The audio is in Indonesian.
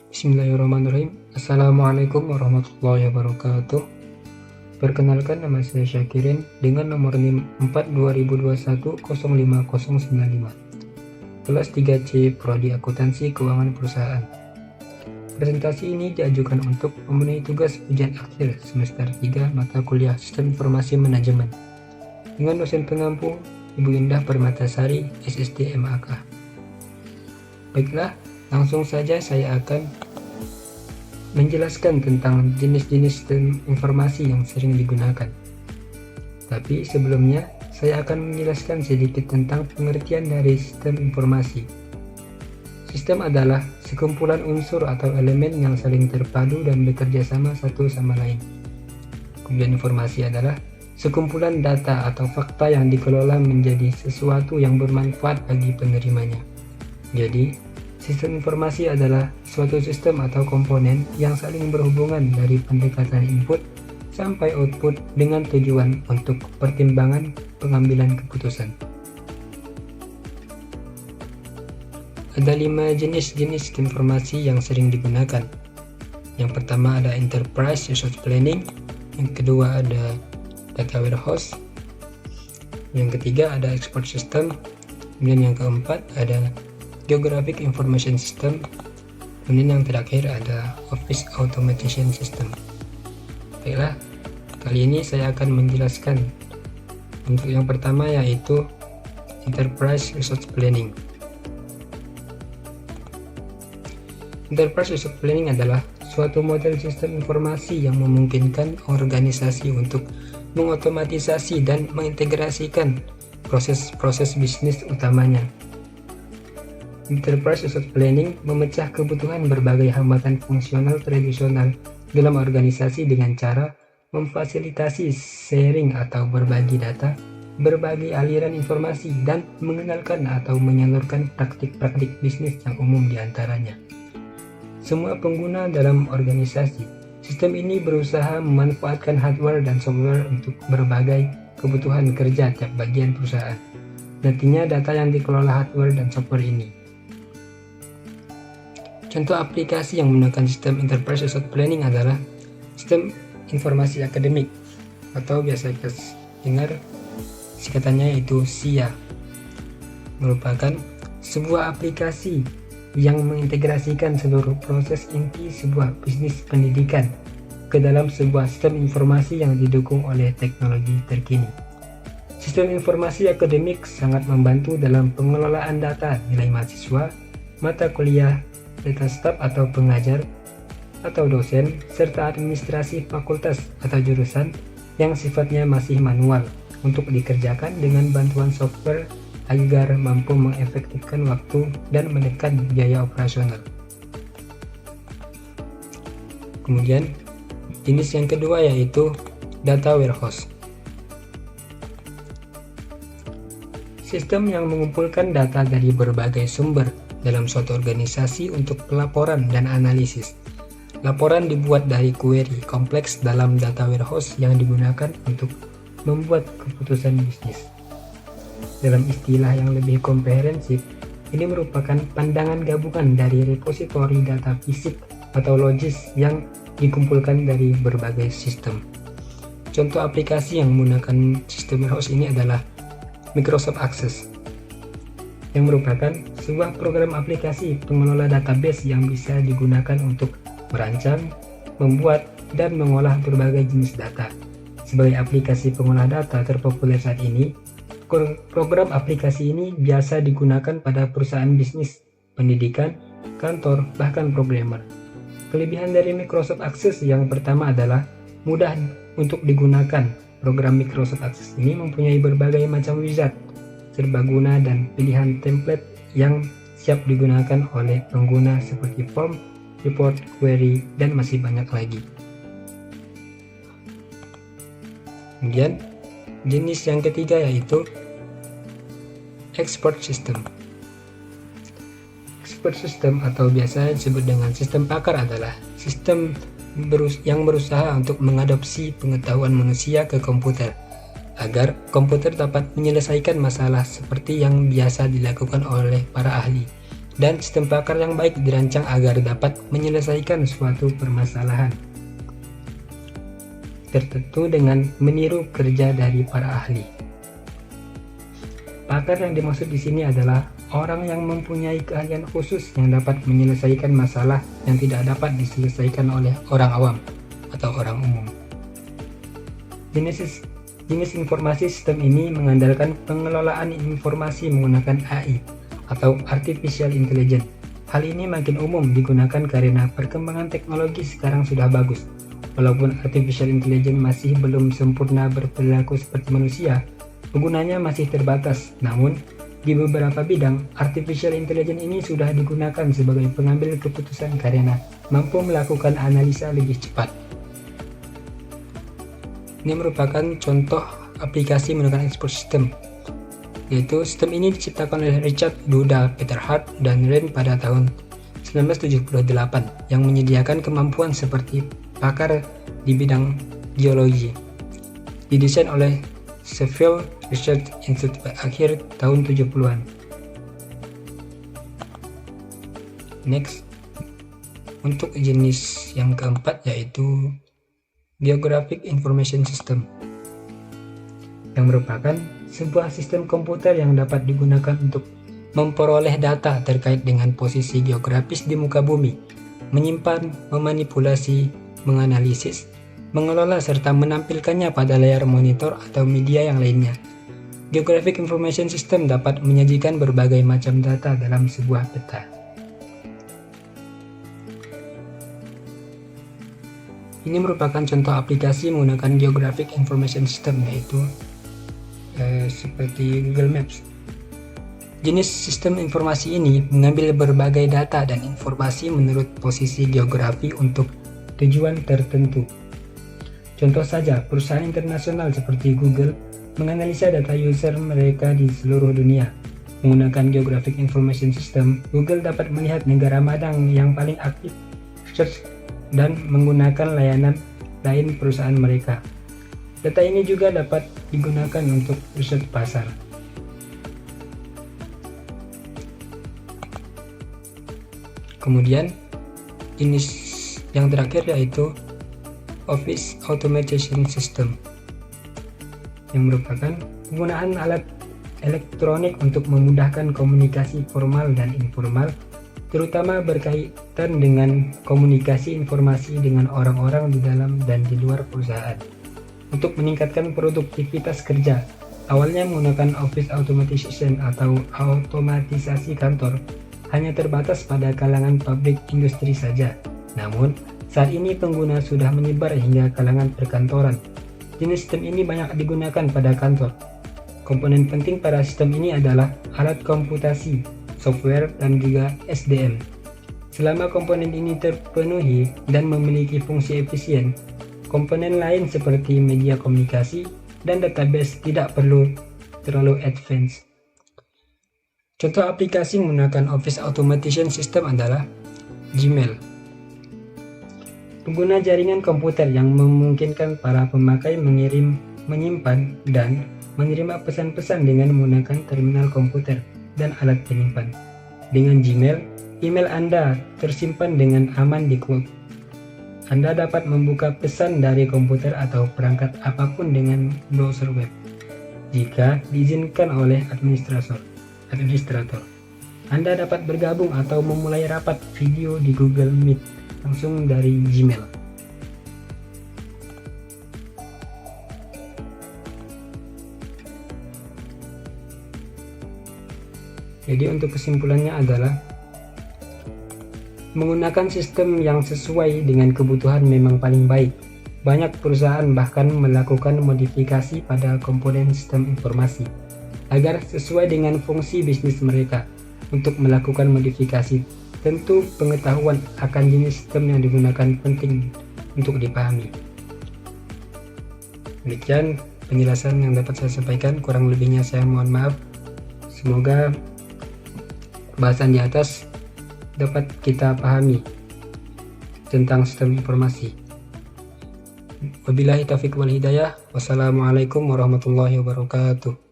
Bismillahirrahmanirrahim. Assalamualaikum warahmatullahi wabarakatuh. Perkenalkan, nama saya Syakirin dengan nomor NIM 4 2021 05095, kelas 3C Prodi Akuntansi Keuangan Perusahaan. Presentasi ini diajukan untuk memenuhi tugas ujian akhir semester 3 mata kuliah Sistem Informasi Manajemen dengan dosen pengampu Ibu Indah Permatasari, SST MAK. Baiklah, langsung saja saya akan menjelaskan tentang jenis-jenis sistem informasi yang sering digunakan. Tapi sebelumnya, saya akan menjelaskan sedikit tentang pengertian dari sistem informasi. Sistem adalah sekumpulan unsur atau elemen yang saling terpadu dan bekerja sama satu sama lain. Kemudian informasi adalah sekumpulan data atau fakta yang dikelola menjadi sesuatu yang bermanfaat bagi penerimanya. Jadi, sistem informasi adalah suatu sistem atau komponen yang saling berhubungan dari pendekatan input sampai output dengan tujuan untuk pertimbangan pengambilan keputusan. Ada 5 jenis-jenis informasi yang sering digunakan. Yang pertama ada Enterprise Resource Planning, yang kedua ada Data Warehouse, yang ketiga ada Export System, kemudian yang keempat ada Geographic Information System, kemudian yang terakhir ada Office Automation System. Baiklah, kali ini saya akan menjelaskan untuk yang pertama, yaitu Enterprise Resource Planning. Enterprise Resource Planning adalah suatu model sistem informasi yang memungkinkan organisasi untuk mengotomatisasi dan mengintegrasikan proses-proses bisnis utamanya. Enterprise Resource Planning memecah kebutuhan berbagai hambatan fungsional tradisional dalam organisasi dengan cara memfasilitasi sharing atau berbagi data, berbagi aliran informasi, dan mengenalkan atau menyalurkan praktik-praktik bisnis yang umum diantaranya. Semua pengguna dalam organisasi, sistem ini berusaha memanfaatkan hardware dan software untuk berbagai kebutuhan kerja tiap bagian perusahaan. Nantinya data yang dikelola hardware dan software ini. Contoh aplikasi yang menggunakan sistem Enterprise Resource Planning adalah sistem informasi akademik, atau biasa kita dengar singkatannya yaitu SIA. Merupakan sebuah aplikasi yang mengintegrasikan seluruh proses inti sebuah bisnis pendidikan ke dalam sebuah sistem informasi yang didukung oleh teknologi terkini. Sistem informasi akademik sangat membantu dalam pengelolaan data nilai mahasiswa, mata kuliah, data staf atau pengajar atau dosen, serta administrasi fakultas atau jurusan yang sifatnya masih manual untuk dikerjakan dengan bantuan software agar mampu mengefektifkan waktu dan menekan biaya operasional. Kemudian, jenis yang kedua yaitu Data Warehouse. Sistem yang mengumpulkan data dari berbagai sumber dalam suatu organisasi untuk pelaporan dan analisis. Laporan dibuat dari query kompleks dalam data warehouse yang digunakan untuk membuat keputusan bisnis. Dalam istilah yang lebih komprehensif, ini merupakan pandangan gabungan dari repositori data fisik atau logis yang dikumpulkan dari berbagai sistem. Contoh aplikasi yang menggunakan sistem warehouse ini adalah Microsoft Access, yang merupakan sebuah program aplikasi pengelola database yang bisa digunakan untuk merancang, membuat, dan mengolah berbagai jenis data. Sebagai aplikasi pengolah data terpopuler saat ini, program aplikasi ini biasa digunakan pada perusahaan bisnis, pendidikan, kantor, bahkan programmer. Kelebihan dari Microsoft Access yang pertama adalah mudah untuk digunakan. Program Microsoft Access ini mempunyai berbagai macam wizard, serbaguna, dan pilihan template yang siap digunakan oleh pengguna seperti form, report, query, dan masih banyak lagi. Kemudian, jenis yang ketiga yaitu Export System. Expert System atau biasa disebut dengan sistem pakar adalah sistem yang berusaha untuk mengadopsi pengetahuan manusia ke komputer agar komputer dapat menyelesaikan masalah seperti yang biasa dilakukan oleh para ahli. dan sistem pakar yang baik dirancang agar dapat menyelesaikan suatu permasalahan tertentu dengan meniru kerja dari para ahli. Pakar yang dimaksud di sini adalah orang yang mempunyai keahlian khusus yang dapat menyelesaikan masalah yang tidak dapat diselesaikan oleh orang awam atau orang umum. Jenis informasi sistem ini mengandalkan pengelolaan informasi menggunakan AI atau Artificial Intelligence. Hal ini makin umum digunakan karena perkembangan teknologi sekarang sudah bagus. Walaupun Artificial Intelligence masih belum sempurna berperilaku seperti manusia, penggunanya masih terbatas. Namun, di beberapa bidang, Artificial Intelligence ini sudah digunakan sebagai pengambil keputusan karena mampu melakukan analisa lebih cepat. Ini merupakan contoh aplikasi menggunakan expert system, yaitu sistem ini diciptakan oleh Richard Duda, Peter Hart, dan Rand pada tahun 1978 yang menyediakan kemampuan seperti pakar di bidang geologi. Didesain oleh Sheffield Research Institute pada akhir tahun 70-an. Next, untuk jenis yang keempat yaitu Geographic Information System, yang merupakan sebuah sistem komputer yang dapat digunakan untuk memperoleh data terkait dengan posisi geografis di muka bumi, menyimpan, memanipulasi, menganalisis, mengelola serta menampilkannya pada layar monitor atau media yang lainnya. Geographic Information System dapat menyajikan berbagai macam data dalam sebuah peta. Ini merupakan contoh aplikasi menggunakan Geographic Information System, yaitu seperti Google Maps. Jenis sistem informasi ini mengambil berbagai data dan informasi menurut posisi geografi untuk tujuan tertentu. Contoh saja, perusahaan internasional seperti Google menganalisa data user mereka di seluruh dunia. Menggunakan Geographic Information System, Google dapat melihat negara madang yang paling aktif search dan menggunakan layanan lain perusahaan mereka. Data ini juga dapat digunakan untuk riset pasar. Kemudian, jenis yang terakhir yaitu Office Automation System, yang merupakan penggunaan alat elektronik untuk memudahkan komunikasi formal dan informal, terutama berkaitan dengan komunikasi informasi dengan orang-orang di dalam dan di luar perusahaan. Untuk meningkatkan produktivitas kerja, awalnya menggunakan Office Automation atau otomatisasi kantor hanya terbatas pada kalangan pabrik industri saja. Namun, saat ini pengguna sudah menyebar hingga kalangan perkantoran. Jenis sistem ini banyak digunakan pada kantor. Komponen penting pada sistem ini adalah alat komputasi, software, dan juga SDM. Selama komponen ini terpenuhi dan memiliki fungsi efisien, komponen lain seperti media komunikasi dan database tidak perlu terlalu advance. Contoh aplikasi menggunakan Office Automation System adalah Gmail. Pengguna jaringan komputer yang memungkinkan para pemakai mengirim, menyimpan, dan menerima pesan-pesan dengan menggunakan terminal komputer dan alat penyimpan. Dengan Gmail, email Anda tersimpan dengan aman di cloud. Anda dapat membuka pesan dari komputer atau perangkat apapun dengan browser web, jika diizinkan oleh administrator. Anda dapat bergabung atau memulai rapat video di Google Meet langsung dari Gmail. Jadi untuk kesimpulannya adalah menggunakan sistem yang sesuai dengan kebutuhan memang paling baik. Banyak perusahaan bahkan melakukan modifikasi pada komponen sistem informasi agar sesuai dengan fungsi bisnis mereka. Untuk melakukan modifikasi, tentu pengetahuan akan jenis sistem yang digunakan penting untuk dipahami. Demikian penjelasan yang dapat saya sampaikan, kurang lebihnya saya mohon maaf. Semoga bahasan di atas dapat kita pahami tentang sistem informasi. Wabillahi taufiq wal hidayah. Wassalamualaikum warahmatullahi wabarakatuh.